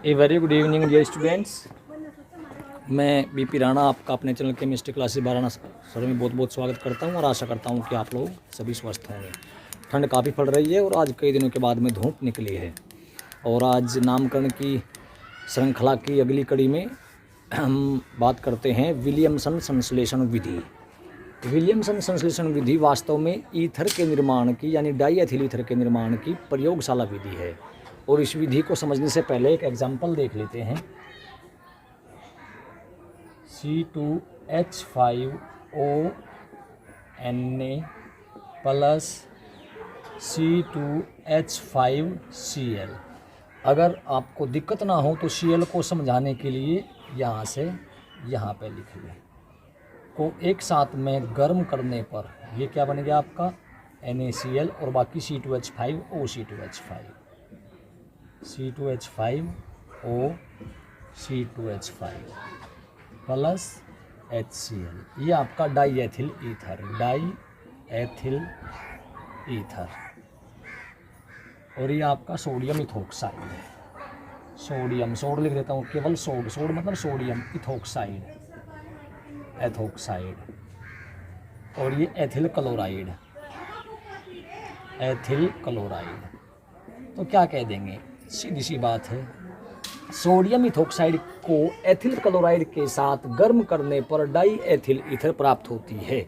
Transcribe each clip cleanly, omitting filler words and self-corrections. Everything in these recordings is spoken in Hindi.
ए very good evening dear students. मैं बीपी राणा आपका अपने चैनल केमिस्ट्री क्लासेस वाराणसी में बहुत बहुत स्वागत करता हूं और आशा करता हूं कि आप लोग सभी स्वस्थ होंगे। ठंड काफ़ी पड़ रही है और आज कई दिनों के बाद में धूप निकली है और आज नामकरण की श्रृंखला की अगली कड़ी में हम बात करते हैं विलियमसन संश्लेषण विधि। विलियमसन संश्लेषण विधि वास्तव में ईथर के निर्माण की यानी डाईएथिल ईथर के निर्माण की प्रयोगशाला विधि है और इस विधि को समझने से पहले एक एग्जाम्पल देख लेते हैं। C2H5O Na plus C2H5Cl। अगर आपको दिक्कत ना हो तो Cl को समझाने के लिए यहाँ से यहाँ पे लिख लें को एक साथ में गर्म करने पर ये क्या बन गया आपका NaCl और बाकी C2H5O C2H5O C2H5 plus HCl। ये आपका डाईएथिल ईथर और ये आपका सोडियम इथोक्साइड है। सोड लिख देता हूँ, केवल सोड मतलब सोडियम एथोक्साइड और ये एथिल क्लोराइड। तो क्या कह देंगे, सीधी सी बात है, सोडियम इथोक्साइड को एथिल क्लोराइड के साथ गर्म करने पर डाईएथिल ईथर प्राप्त होती है।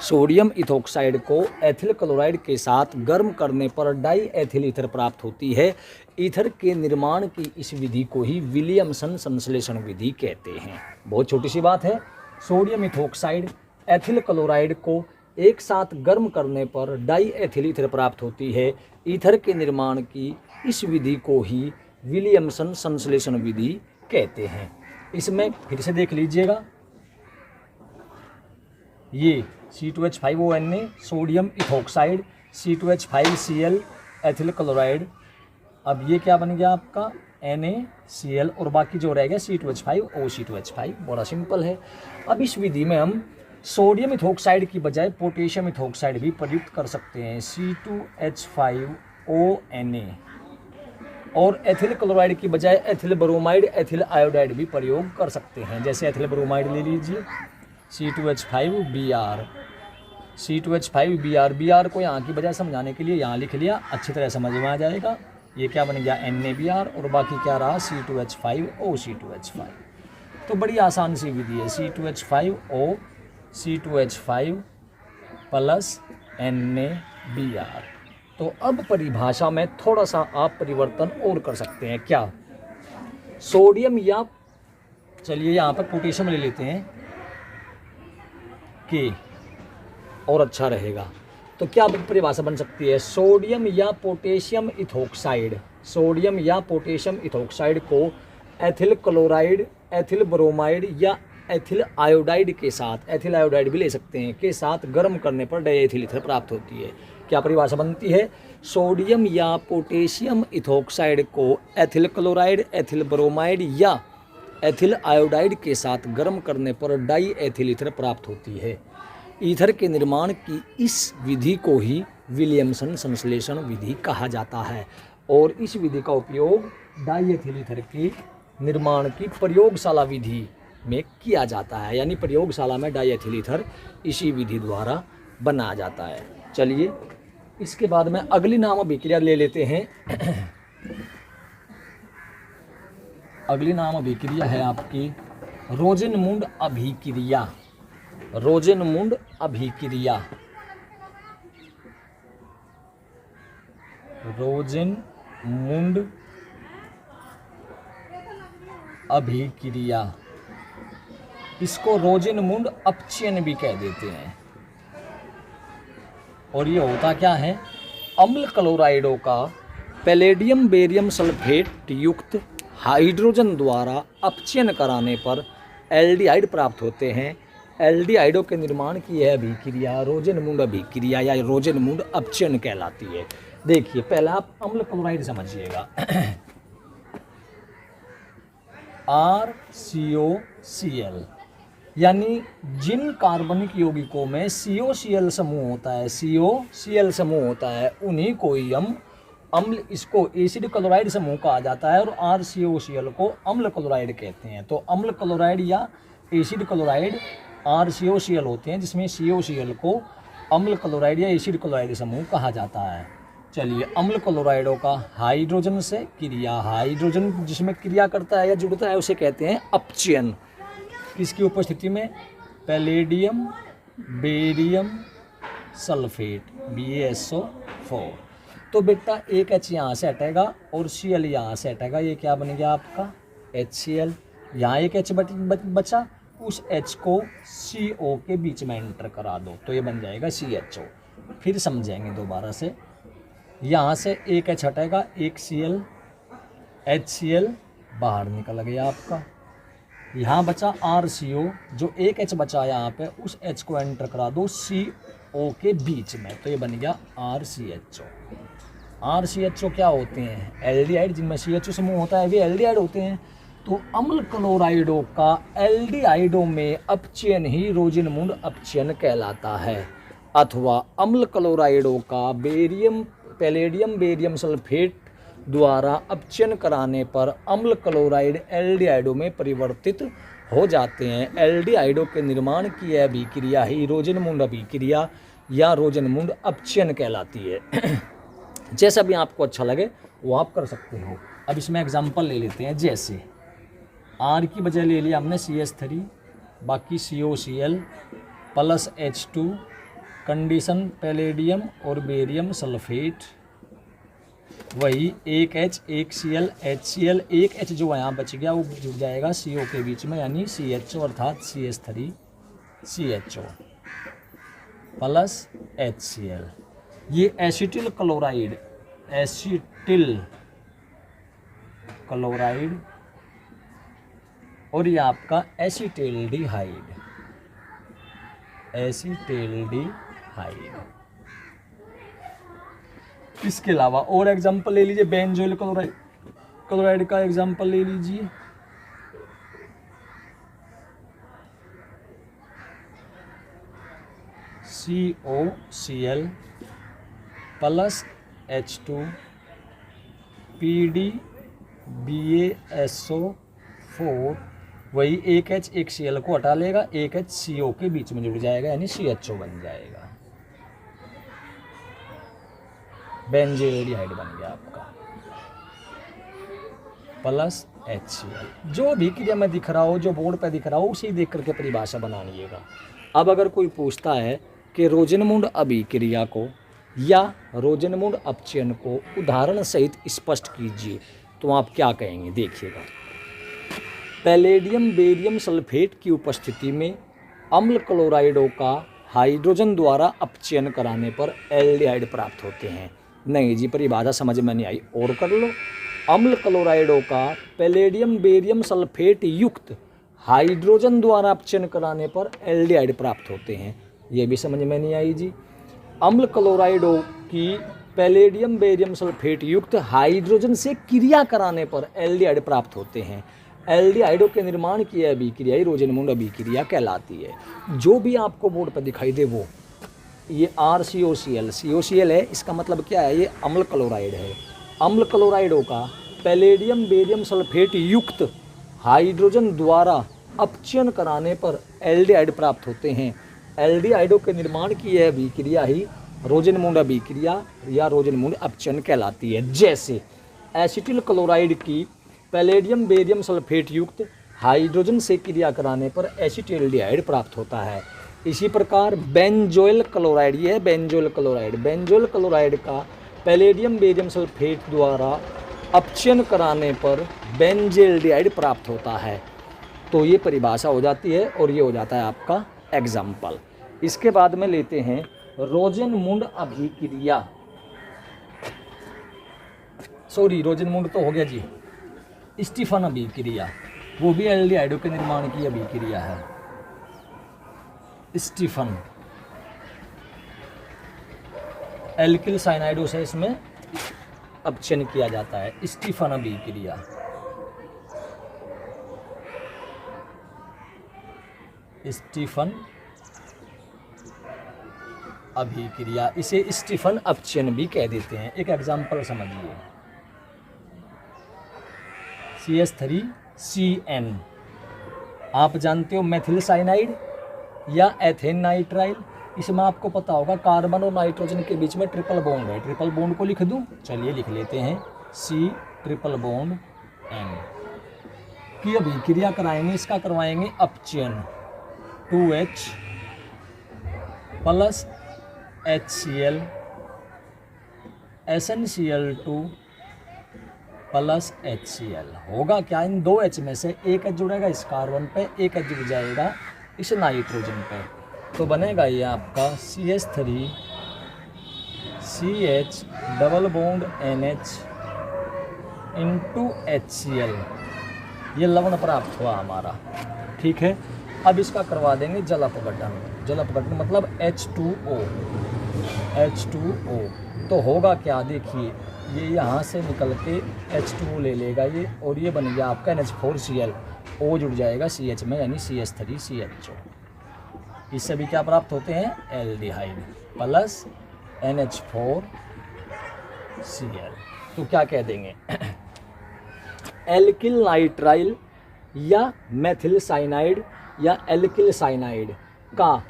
सोडियम इथोक्साइड को एथिल क्लोराइड के साथ गर्म करने पर डाईएथिल ईथर प्राप्त होती है। ईथर के निर्माण की इस विधि को ही विलियमसन संश्लेषण विधि कहते हैं। बहुत छोटी सी बात है, सोडियम इथोक्साइड एथिल क्लोराइड को एक साथ गर्म करने पर डाईएथिल ईथर प्राप्त होती है। ईथर के निर्माण की इस विधि को ही विलियमसन संश्लेषण विधि कहते हैं। इसमें फिर से देख लीजिएगा, ये C2H5O Na sodium ethoxide, C2H5Cl ethyl chloride. अब ये क्या बन गया आपका NaCl और बाकी जो रह गया C2H5O। बड़ा सिंपल है। अब इस विधि में हम सोडियम इथोक्साइड की बजाय पोटेशियम इथोक्साइड भी प्रयुक्त कर सकते हैं, C2H5O Na, और एथिल क्लोराइड की बजाय एथिल ब्रोमाइड एथिल आयोडाइड भी प्रयोग कर सकते हैं। जैसे एथिल ब्रोमाइड ले लीजिए C2H5Br को यहाँ की बजाय समझाने के लिए यहाँ लिख लिया, अच्छी तरह समझ में आ जाएगा। ये क्या बन गया NaBr और बाकी क्या रहा C2H5O। तो बड़ी आसान सी विधि है, C2H5 प्लस NaBr। तो अब परिभाषा में थोड़ा सा आप परिवर्तन और कर सकते हैं। क्या, सोडियम या चलिए यहाँ पर पोटेशियम ले लेते हैं कि और अच्छा रहेगा। तो क्या परिभाषा बन सकती है, सोडियम या पोटेशियम इथोक्साइड को एथिल क्लोराइड एथिल ब्रोमाइड या एथिल आयोडाइड के साथ, एथिल आयोडाइड भी ले सकते हैं, के साथ गर्म करने पर डाईएथिल ईथर प्राप्त होती है। क्या परिभाषा बनती है, सोडियम या पोटेशियम इथोक्साइड को एथिल क्लोराइड एथिल ब्रोमाइड या एथिल आयोडाइड के साथ गर्म करने पर डाईएथिल ईथर प्राप्त होती है। ईथर के निर्माण की इस विधि को ही विलियमसन संश्लेषण विधि कहा जाता है और इस विधि का उपयोग डाईएथिल ईथर के निर्माण की प्रयोगशाला विधि में किया जाता है, यानी प्रयोगशाला में डाईएथिल ईथर इसी विधि द्वारा बनाया जाता है। चलिए इसके बाद में अगली नाम अभिक्रिया ले लेते हैं। अगली नाम अभिक्रिया है आपकी रोजेनमुंड अभिक्रिया। रोजेनमुंड अभिक्रिया, इसको रोजेनमुंड अपचयन भी कह देते हैं। और ये होता क्या है, अम्ल क्लोराइडों का पैलेडियम बेरियम सल्फेट युक्त हाइड्रोजन द्वारा अपचयन कराने पर एल्डिहाइड प्राप्त होते हैं। एल्डिहाइडों के निर्माण की यह अभिक्रिया रोजेनमुंड अभिक्रिया या रोजेनमुंड अपचयन कहलाती है। देखिए पहले आप अम्ल क्लोराइड समझिएगा, RCOCl, यानी जिन कार्बनिक यौगिकों में COCl समूह होता है, उन्हीं को ही हम अम्ल इसको एसिड क्लोराइड समूह कहा जाता है और RCOCl को अम्ल क्लोराइड कहते हैं। तो अम्ल क्लोराइड या एसिड क्लोराइड RCOCl होते हैं, जिसमें COCl को अम्ल क्लोराइड या एसिड क्लोराइड समूह कहा जाता है। चलिए, अम्ल क्लोराइडों का हाइड्रोजन से क्रिया, हाइड्रोजन जिसमें क्रिया करता है या जुड़ता है उसे कहते हैं अपचयन। किसकी उपस्थिति में? Palladium barium sulphate BaSO4। तो बेटा एक H यहाँ से हटेगा और Cl यहाँ से हटेगा, ये क्या बन गया आपका HCl। यहाँ एक H बचा, उस H को CO के बीच में एंटर करा दो तो ये बन जाएगा CHO। फिर समझेंगे दोबारा से, यहाँ से एक H हटेगा, एक Cl, HCl बाहर निकल गया आपका, यहाँ बचा RCO, जो एक H बचा यहाँ पे उस H को एंटर करा दो CO के बीच में तो ये बन गया RCHO। RCHO क्या होते हैं? एल्डिहाइड, जिनमें CHO समूह होता है वे एल्डिहाइड होते हैं। तो अम्ल क्लोराइडों का एल्डिहाइडों में अपचयन ही रोजिनमुंड अपचयन कहलाता है, अथवा अम्ल क्लोराइडों का पैलेडियम बेरियम सल्फेट द्वारा अपचयन कराने पर अम्ल क्लोराइड एल्डिहाइडों में परिवर्तित हो जाते हैं। एल्डिहाइडों के निर्माण की यह अभिक्रिया ही रोजिनमुंड अभिक्रिया या रोजिनमुंड अपचयन कहलाती है। जैसा भी आपको अच्छा लगे वो आप कर सकते हो। अब इसमें एग्जांपल ले लेते हैं, जैसे R की बजाय ले लिया हमने CH3, बाकी COCl plus H2, condition palladium और बेरियम सल्फेट, वही एक H एक Cl HCl, एक H जो यहाँ बच गया वो जुड़ जाएगा CO के बीच में, यानी CHO अर्थात CH3 CHO प्लस HCl। ये एसिटिल क्लोराइड और ये आपका एसिटेल्डिहाइड। इसके अलावा और एग्जांपल ले लीजिए, बेंजोइल क्लोराइड का एग्जांपल ले लीजिए। COCl प्लस H2 PdBaSO4, वही एक H एक Cl को हटा लेगा, एक H CO के बीच में जुड़ जाएगा, यानी CHO बन जाएगा, बेंजोइल्डिहाइड बन गया आपका प्लस HCl। जो भी क्रिया में दिख रहा हो, जो बोर्ड पे दिख रहा हो, उसी देख करके परिभाषा बनाइएगा। अब अगर कोई पूछता है कि रोजिनमुंड अभिक्रिया को या रोजिनमुंड अपचयन को उदाहरण सहित स्पष्ट कीजिए, तो आप क्या कहेंगे? देखिएगा, पैलेडियम बेरियम सल्फेट की उपस्थिति में अम्ल क्लोराइडों का हाइड्रोजन द्वारा अपचयन कराने पर एल्डिहाइड प्राप्त होते हैं। नहीं जी, परिभाषा समझ में नहीं आई, और कर लो। अम्ल क्लोराइडों का पैलेडियम बेरियम सल्फेट युक्त हाइड्रोजन द्वारा अपचयन कराने पर एल्डिहाइड प्राप्त होते हैं, ये भी समझ में नहीं आई जी। अम्ल क्लोराइडों की पैलेडियम बेरियम सल्फेट युक्त हाइड्रोजन से क्रिया कराने पर एल्डिहाइड प्राप्त होते हैं। एल्डिहाइडों के निर्माण की यह अभिक्रिया ही रोजिनमुंड अभिक्रिया कहलाती है। जो भी आपको बोर्ड पर दिखाई दे वो, ये COCl है, इसका मतलब क्या है? ये अम्ल क्लोराइड है। अम्ल क्लोराइडों का पैलेडियम बेरियम सल्फेट युक्त हाइड्रोजन द्वारा अपचयन कराने पर एल्डिहाइड प्राप्त होते हैं। एल्डिहाइडों के निर्माण की यह अभिक्रिया ही रोजिनमुंड अभिक्रिया या रोजिनमुंड अपचयन कहलाती है। जैसे एसिटिल क्लोराइड की पैलेडियम बेरियम सल्फेट युक्त हाइड्रोजन से क्रिया कराने पर एसिटेल्डिहाइड प्राप्त होता है। इसी प्रकार बेंजोइल क्लोराइड, ये है बेंजोइल क्लोराइड का पैलेडियम बेरियम सल्फेट द्वारा अपचयन कराने पर बेंजेल्डिहाइड प्राप्त होता है। तो ये परिभाषा हो जाती है और ये हो जाता है आपका एग्जाम्पल। इसके बाद में लेते हैं रोजिनमुंड अभिक्रिया, रोजिनमुंड तो हो गया जी। स्टीफन अभिक्रिया, वो भी एल्डिहाइडों के निर्माण की अभिक्रिया है। स्टीफन एल्किल साइनाइडों से इसमें अपचयन किया जाता है। स्टीफन अभिक्रिया, अभिक्रिया, इसे स्टीफन अपचयन भी कह देते हैं। एक एग्जाम्पल समझिए, CH3CN, आप जानते हो मेथिल साइनाइड या एथेन नाइट्राइल। इसमें आपको पता होगा कार्बन और नाइट्रोजन के बीच में ट्रिपल बॉन्ड है। ट्रिपल बॉन्ड को लिख दूं, चलिए लिख लेते हैं, C ट्रिपल बॉन्ड N की अभिक्रिया कराएंगे, इसका करवाएंगे अपचयन, 2H plus HCl SnCl2 plus HCl। होगा क्या, इन दो H में से एक H जुड़ेगा इस कार्बन पे, एक H जुड़ जाएगा इस नाइट्रोजन पे, तो बनेगा ये आपका CH3 CH double bond NH into HCl, ये लवण प्राप्त हुआ हमारा। ठीक है, अब इसका करवा देंगे जल अपघटन। जल अपघटन मतलब H2O। तो होगा क्या, देखिए ये यहाँ से निकल के H2O ले लेगा ये, और ये बन गया आपका NH4Cl, O जुड़ जाएगा CH में, यानी CH3CHO। इससे भी क्या प्राप्त होते हैं, एल्डिहाइड प्लस NH4Cl। तो क्या कह देंगे, एल्किल नाइट्राइल या मेथिल साइनाइड या एल्किल साइनाइड का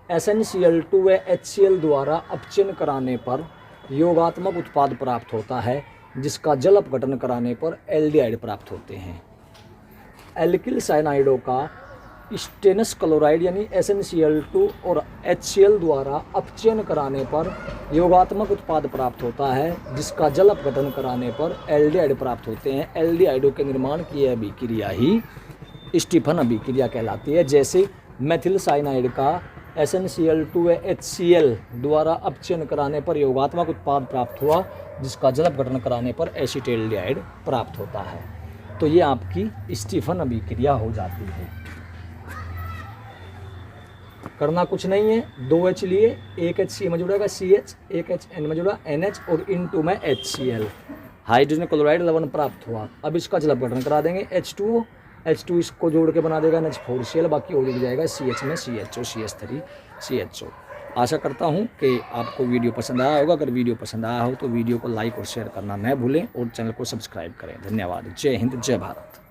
SnCl2 व HCl द्वारा अपचयन कराने पर योगात्मक उत्पाद प्राप्त होता है, जिसका जल अपघटन कराने पर एल्डिहाइड प्राप्त होते हैं। एल्किल साइनाइडों का स्टेनस क्लोराइड यानी SnCl2 और HCl द्वारा अपचयन कराने पर योगात्मक उत्पाद प्राप्त होता है, जिसका जल अपघटन कराने पर एल्डिहाइड प्राप्त होते हैं। एल्डिहाइडों के निर्माण की यह अभिक्रिया ही स्टीफन अभिक्रिया कहलाती है। जैसे मेथिल साइनाइड का SnCl2 व HCl द्वारा अपचयन कराने पर योगात्मक उत्पाद प्राप्त हुआ, जिसका जल अपघटन कराने पर एसिटेल्डिहाइड प्राप्त होता है। तो ये आपकी स्टीफन अभिक्रिया हो जाती है। करना कुछ नहीं है, 2H लिए, एक HC में जुड़ेगा CH, एक HN में जुड़ा NH और इन2 में HCl, हाइड्रोजन क्लोराइड लवण प्राप्त हुआ। अब इसका जल अपघटन करा देंगे, H2 इसको जोड़ के बना देगा NH4Cl, बाकी और जुड़ जाएगा CH में CHO, CH3CHO। आशा करता हूँ कि आपको वीडियो पसंद आया होगा। अगर वीडियो पसंद आया हो तो वीडियो को लाइक और शेयर करना न भूलें और चैनल को सब्सक्राइब करें। धन्यवाद। जय हिंद, जय भारत।